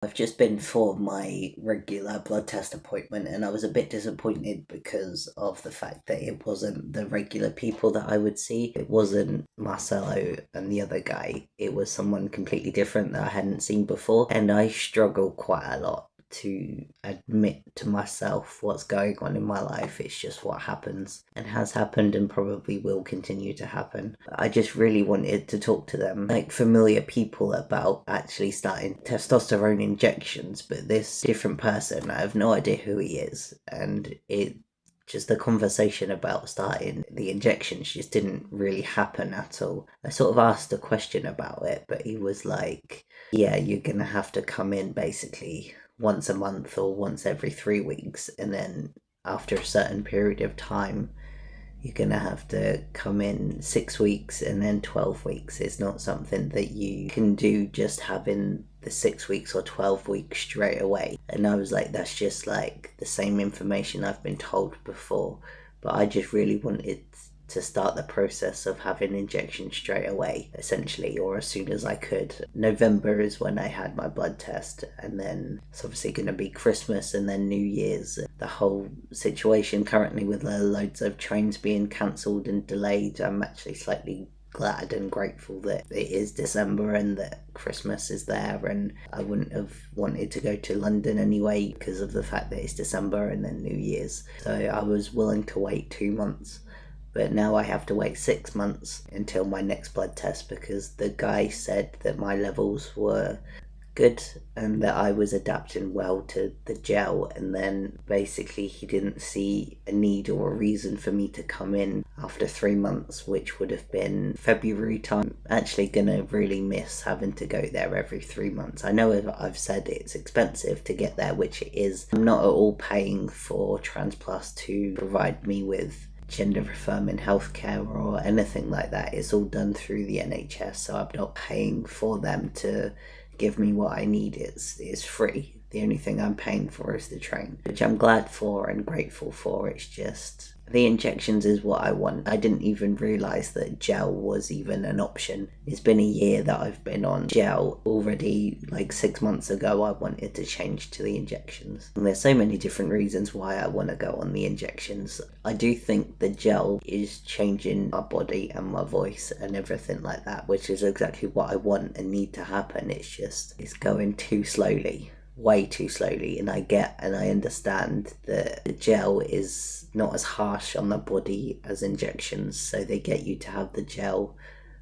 I've just been for my regular blood test appointment and I was a bit disappointed because of the fact that it wasn't the regular people that I would see. It wasn't Marcelo and the other guy. It was someone completely different that I hadn't seen before. And I struggle quite a lot to admit to myself what's going on in my life. It's just what happens and has happened and probably will continue to happen. I just really wanted to talk to them, like familiar people, about actually starting testosterone injections, but this different person, I have no idea who he is, and it just the conversation about starting the injections just didn't really happen at all. I sort of asked a question about it, but he was like, yeah, you're gonna have to come in basically once a month or once every 3 weeks, and then after a certain period of time, you're gonna have to come in 6 weeks and then 12 weeks. It's not something that you can do just having the 6 weeks or 12 weeks straight away. And I was like, that's just like the same information I've been told before. But I just really wanted to start the process of having injections straight away, essentially, or as soon as I could. November is when I had my blood test, and then it's obviously going to be Christmas and then New Year's. The whole situation currently with loads of trains being cancelled and delayed, I'm actually slightly glad and grateful that it is December and that Christmas is there, and I wouldn't have wanted to go to London anyway because of the fact that it's December and then New Year's. So I was willing to wait 2 months. But now I have to wait 6 months until my next blood test because the guy said that my levels were good and that I was adapting well to the gel, and then basically he didn't see a need or a reason for me to come in after 3 months, which would have been February time. Actually gonna really miss having to go there every 3 months. I know I've said it's expensive to get there, which it is. I'm not at all paying for TransPlus to provide me with gender affirming healthcare or anything like that. It's all done through the NHS, so I'm not paying for them to give me what I need. It's free. The only thing I'm paying for is the train, which I'm glad for and grateful for. It's just the injections is what I want. I didn't even realise that gel was even an option. It's been a year that I've been on gel already. Like 6 months ago, I wanted to change to the injections. And there's so many different reasons why I want to go on the injections. I do think the gel is changing my body and my voice and everything like that, which is exactly what I want and need to happen. It's going too slowly. Way too slowly, and I get and I understand that the gel is not as harsh on the body as injections, so they get you to have the gel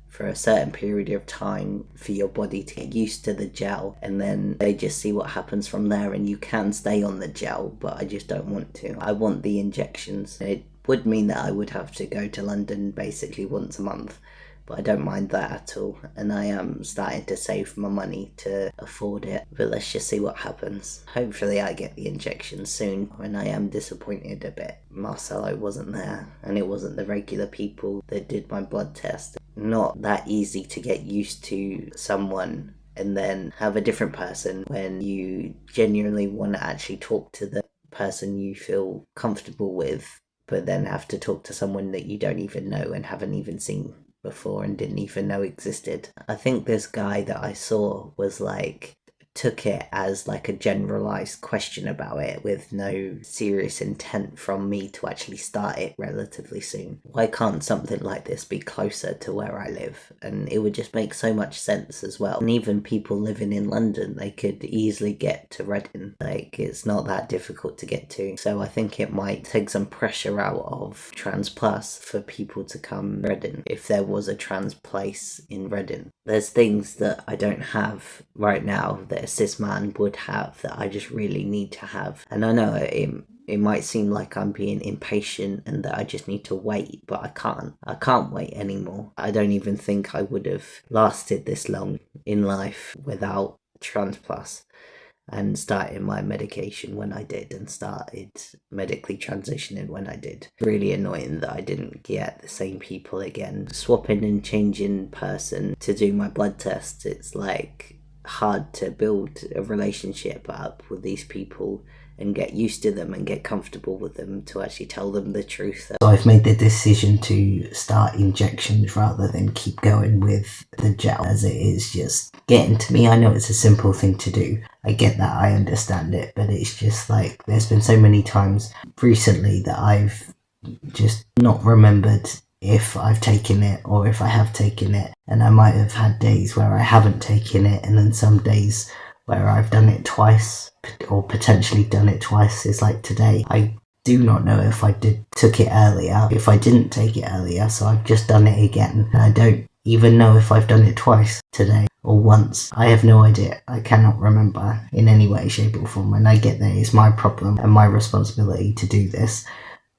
for a certain period of time for your body to get used to the gel, and then they just see what happens from there, and you can stay on the gel, but I just don't want to. I want the injections. It would mean that I would have to go to London basically once a month, but I don't mind that at all, and I am starting to save my money to afford it. But let's just see what happens. Hopefully I get the injection soon, and I am disappointed a bit. Marcelo wasn't there, and it wasn't the regular people that did my blood test. Not that easy to get used to someone and then have a different person when you genuinely want to actually talk to the person you feel comfortable with, but then have to talk to someone that you don't even know and haven't even seen before and didn't even know existed. I think this guy that I saw was like, took it as like a generalized question about it with no serious intent from me to actually start it relatively soon. Why can't something like this be closer to where I live? And it would just make so much sense as well. And even people living in London, they could easily get to Reading. Like, it's not that difficult to get to. So I think it might take some pressure out of Trans Plus for people to come Reading if there was a trans place in Reading. There's things that I don't have right now that a cis man would have that I just really need to have. And I know it might seem like I'm being impatient and that I just need to wait, but I can't. I can't wait anymore. I don't even think I would have lasted this long in life without Trans Plus and starting my medication when I did and started medically transitioning when I did. Really annoying that I didn't get the same people again. Swapping and changing person to do my blood test, it's like hard to build a relationship up with these people and get used to them and get comfortable with them to actually tell them the truth. So I've made the decision to start injections rather than keep going with the gel, as it is just getting to me. I know it's a simple thing to do. I get that, I understand it, but it's just like there's been so many times recently that I've just not remembered if I've taken it or if I have taken it, and I might have had days where I haven't taken it, and then some days where I've done it twice or potentially done it twice. Is like today. I do not know if I took it earlier, if I didn't take it earlier, so I've just done it again, and I don't even know if I've done it twice today or once. I have no idea. I cannot remember in any way, shape or form, and I get that it's my problem and my responsibility to do this.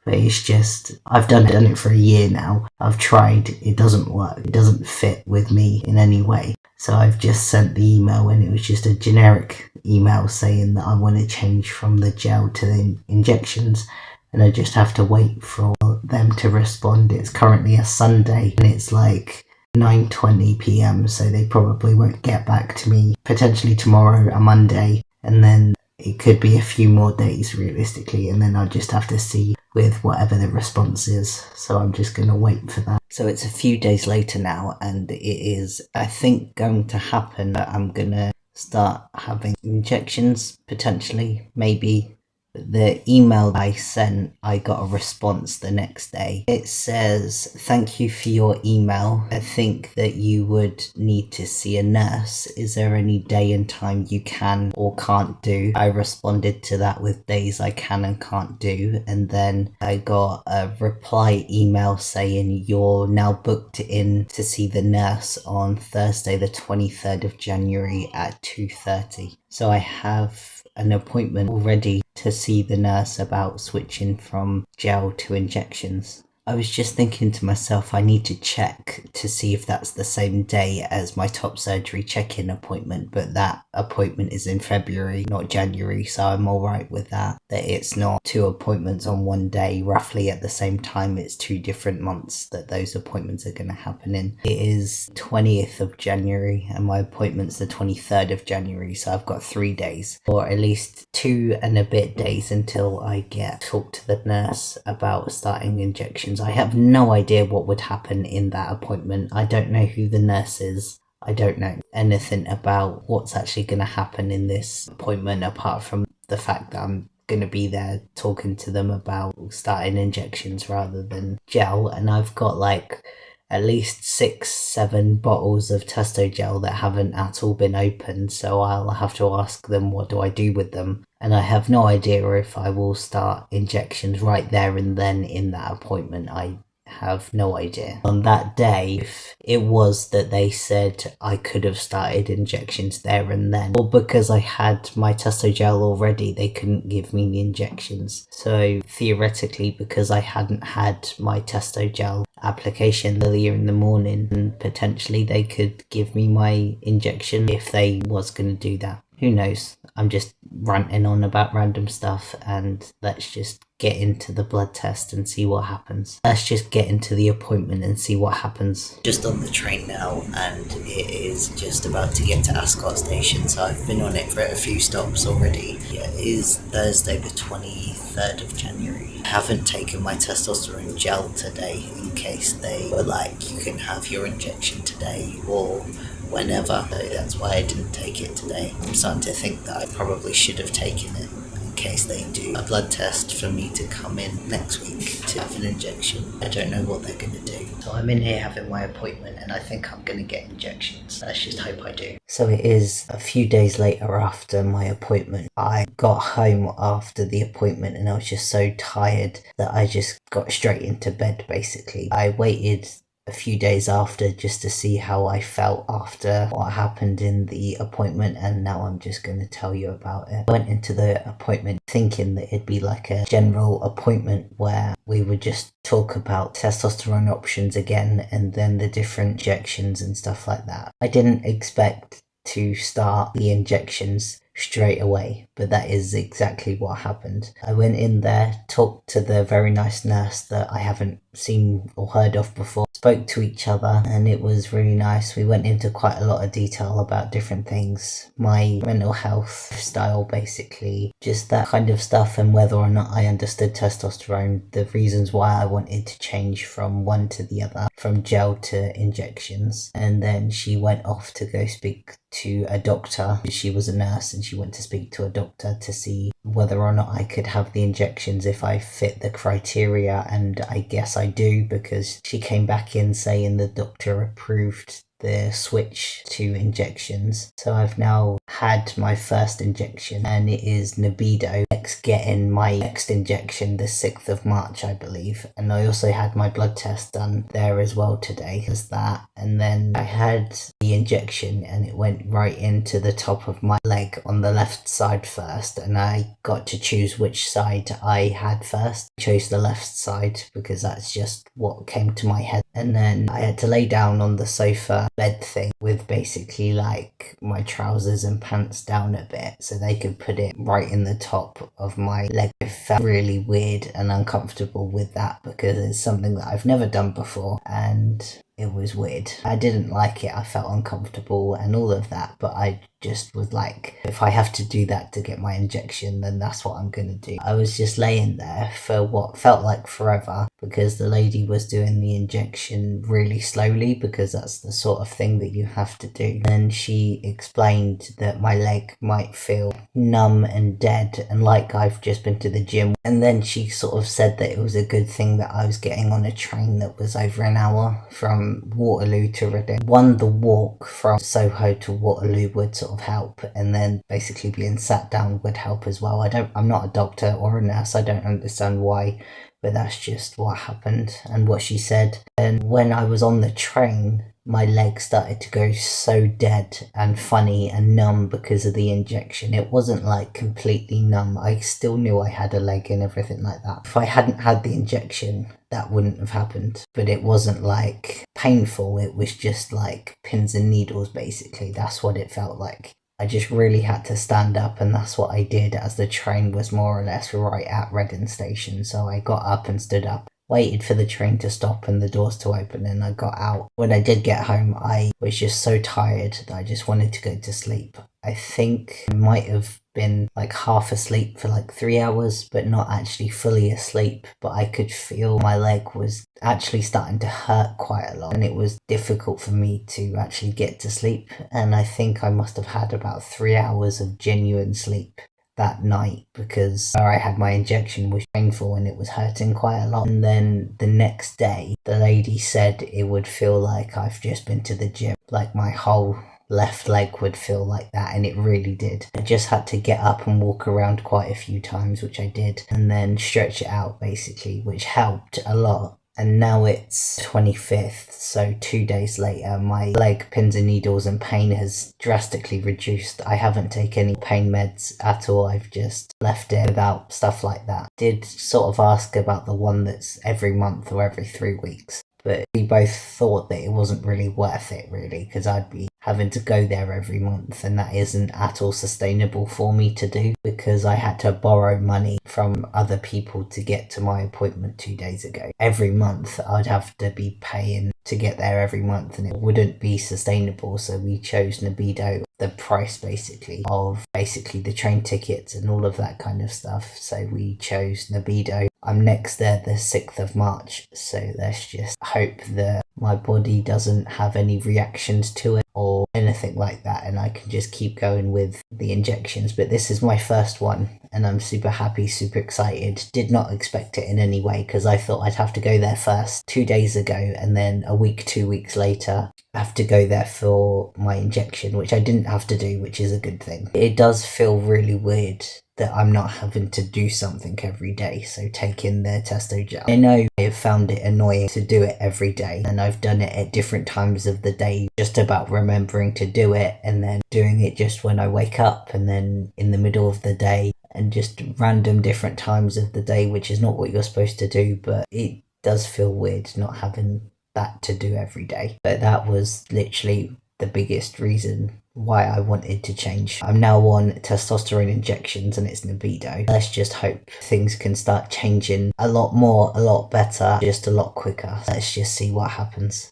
But it's just, I've done it for a year now. I've tried, it doesn't work. It doesn't fit with me in any way. So I've just sent the email, and it was just a generic email saying that I want to change from the gel to the injections, and I just have to wait for them to respond. It's currently a Sunday and it's like 9:20 p.m, so they probably won't get back to me potentially tomorrow, a Monday, and then it could be a few more days realistically, and then I'll just have to see with whatever the response is. So I'm just going to wait for that. So it's a few days later now, and it is, I think, going to happen that I'm going to start having injections potentially, maybe. The email I sent, I got a response the next day. It says, "Thank you for your email. I think that you would need to see a nurse. Is there any day and time you can or can't do?" I responded to that with days I can and can't do, and then I got a reply email saying, "You're now booked in to see the nurse on Thursday the 23rd of January at 2:30. So I have an appointment already to see the nurse about switching from gel to injections. I was just thinking to myself, I need to check to see if that's the same day as my top surgery check-in appointment, but that appointment is in February, not January, so I'm alright with that. That it's not 2 appointments on one day, roughly at the same time. It's 2 different months that those appointments are going to happen in. It is 20th of January and my appointment's the 23rd of January, so I've got 3 days, or at least 2 and a bit days until I get talk to the nurse about starting injections. I have no idea what would happen in that appointment. I don't know who the nurse is. I don't know anything about what's actually going to happen in this appointment apart from the fact that I'm going to be there talking to them about starting injections rather than gel. And I've got like at least 6-7 bottles of testo gel that haven't at all been opened, so I'll have to ask them what do I do with them, and I have no idea if I will start injections right there and then in that appointment. I have no idea. On that day, if it was that they said I could have started injections there and then, or because I had my testo gel already, they couldn't give me the injections. So theoretically, because I hadn't had my testo gel application earlier in the morning, and potentially they could give me my injection if they was going to do that. Who knows? I'm just ranting on about random stuff, and let's just get into the blood test and see what happens. Let's just get into the appointment and see what happens. Just on the train now, and it is just about to get to Ascot station, so I've been on it for a few stops already. Yeah, it is Thursday the 23rd of January. I haven't taken my testosterone gel today in case they were like, you can have your injection today or whenever. So that's why I didn't take it today. I'm starting to think that I probably should have taken it in case they do a blood test for me to come in next week to have an injection. I don't know what they're going to do. So I'm in here having my appointment and I think I'm going to get injections. Let's just hope I do. So it is a few days later after my appointment. I got home after the appointment and I was just so tired that I just got straight into bed basically. I waited a few days after just to see how I felt after what happened in the appointment, and now I'm just going to tell you about it. I went into the appointment thinking that it'd be like a general appointment where we would just talk about testosterone options again and then the different injections and stuff like that. I didn't expect to start the injections straight away, but that is exactly what happened. I went in there, talked to the very nice nurse that I haven't seen or heard of before, spoke to each other, and it was really nice. We went into quite a lot of detail about different things, my mental health style, basically, just that kind of stuff, and whether or not I understood testosterone, the reasons why I wanted to change from one to the other, from gel to injections. And then she went off to go speak to a doctor. She was a nurse, and she went to speak to a doctor to see whether or not I could have the injections if I fit the criteria, and I guess I do, because she came back in saying the doctor approved the switch to injections. So I've now had my first injection, and it is Nebido. Next getting my next injection the 6th of March, I believe. And I also had my blood test done there as well today as that. And then I had the injection, and it went right into the top of my leg on the left side first, and I got to choose which side I had first. I chose the left side because that's just what came to my head. And then I had to lay down on the sofa bed thing with basically like my trousers and pants down a bit so they could put it right in the top of my leg. I felt really weird and uncomfortable with that because it's something that I've never done before, and it was weird. I didn't like it. I felt uncomfortable and all of that, but I just was like, if I have to do that to get my injection, then that's what I'm gonna do. I was just laying there for what felt like forever because the lady was doing the injection really slowly because that's the sort of thing that you have to do. And she explained that my leg might feel numb and dead and like I've just been to the gym. And then she sort of said that it was a good thing that I was getting on a train that was over an hour from Waterloo to Reading. The walk from Soho to Waterloo would sort of help, and then basically being sat down would help as well. I'm not a doctor or a nurse. I don't understand why, but that's just what happened and what she said. And when I was on the train, my leg started to go so dead and funny and numb because of the injection. It wasn't like completely numb. I still knew I had a leg and everything like that. If I hadn't had the injection, that wouldn't have happened. But it wasn't like painful. It was just like pins and needles, basically. That's what it felt like. I just really had to stand up, and that's what I did as the train was more or less right at Reading station. So I got up and stood up, waited for the train to stop and the doors to open, and I got out. When I did get home, I was just so tired that I just wanted to go to sleep. I think I might have been like half asleep for like 3 hours, but not actually fully asleep. But I could feel my leg was actually starting to hurt quite a lot, and it was difficult for me to actually get to sleep. And I think I must have had about 3 hours of genuine sleep that night because where I had my injection was painful and it was hurting quite a lot. And then the next day, the lady said it would feel like I've just been to the gym, like my whole left leg would feel like that, and it really did. I just had to get up and walk around quite a few times, which I did, and then stretch it out basically, which helped a lot. And now it's 25th, so 2 days later, my leg pins and needles and pain has drastically reduced. I haven't taken any pain meds at all. I've just left it without stuff like that. Did sort of ask about the one that's every month or every 3 weeks. But we both thought that it wasn't really worth it, really, because I'd be having to go there every month, and that isn't at all sustainable for me to do because I had to borrow money from other people to get to my appointment 2 days ago. Every month I'd have to be paying to get there every month, and it wouldn't be sustainable, so we chose Nebido, the price basically of basically the train tickets and all of that kind of stuff. So we chose Nebido. I'm next there the 6th of March, so let's just hope that my body doesn't have any reactions to it or anything like that, and I can just keep going with the injections. But this is my first one, and I'm super happy, super excited. Did not expect it in any way because I thought I'd have to go there first 2 days ago, and then a week, 2 weeks later, have to go there for my injection, which I didn't have to do, which is a good thing. It does feel really weird that I'm not having to do something every day, so taking the testo gel. I know I have found it annoying to do it every day, and I've done it at different times of the day, just about remembering to do it, and then doing it just when I wake up, and then in the middle of the day, and just random different times of the day, which is not what you're supposed to do, but it does feel weird not having that to do every day. But that was literally the biggest reason why I wanted to change. I'm now on testosterone injections and it's libido. Let's just hope things can start changing a lot more, a lot better, just a lot quicker. Let's just see what happens.